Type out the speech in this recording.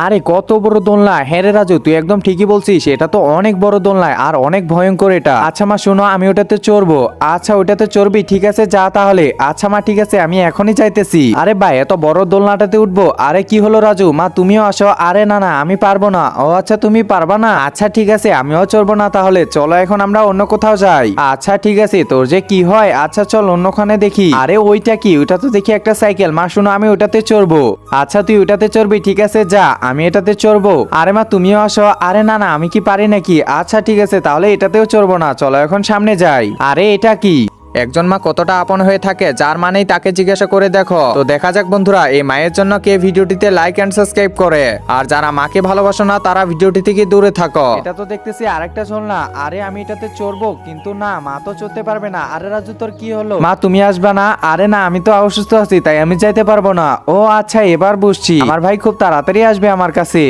আরে কত বড় দোলনা! হ্যাঁ রে রাজু, তুই একদম ঠিকই বলছিস, এটা তো অনেক বড় দোলনা আর অনেক ভয়ঙ্কর এটা। আচ্ছা মা শোনো, আমি ওটাতে চড়বো। আচ্ছা ওটাতে চড়বি, ঠিক আছে যা তাহলে। আচ্ছা মা ঠিক আছে, আমি এখনই যাইতেছি। আরে ভাই এত বড় দোলনাটাতে উঠবো? আরে কি হলো রাজু, মা তুমিও আসো। আরে না না আমি পারবো না। ও আচ্ছা তুমি পারবা না, আচ্ছা ঠিক আছে আমিও চড়বো না তাহলে। চলো এখন আমরা অন্য কোথাও যাই। আচ্ছা ঠিক আছে, তোর যে কি হয়, আচ্ছা চল অন্যখানে দেখি। আরে ওইটা কি? ওইটা তো দেখি একটা সাইকেল। মা শোনো, আমি ওটাতে চড়বো। আচ্ছা তুই ওটাতে চড়বি, ঠিক আছে যা, আমি এটাতে চড়বো। আরে মা তুমিও আসো। আরে না না আমি কি পারি নাকি? আচ্ছা ঠিক আছে তাহলে এটাতেও চড়বো না, চলো এখন সামনে যাই। আরে এটা কি? একজন মা কতটা আপন হয়ে থাকে, যার মানেই তাকে জিজ্ঞাসা করে দেখো। তো দেখা যাক বন্ধুরা, এই মায়ের জন্য কে ভিডিওটিতে লাইক এন্ড সাবস্ক্রাইব করে। আর যারা মাকে ভালোবাসো না তারা ভিডিওটি থেকে দূরে থাকো। এটা তো দেখতেছি আরেকটা ঝোলনা। আরে আমি এটাতে চড়বো, কিন্তু না মা তো চড়তে পারবে না। আরে রাজু তোর কি হলো? মা তুমি আসবা না? আরে না আমি তো অসুস্থ আছি, তাই আমি যাইতে পারবো না। ও আচ্ছা এবার বুঝছি, আমার ভাই খুব তাড়াতাড়ি আসবে আমার কাছে।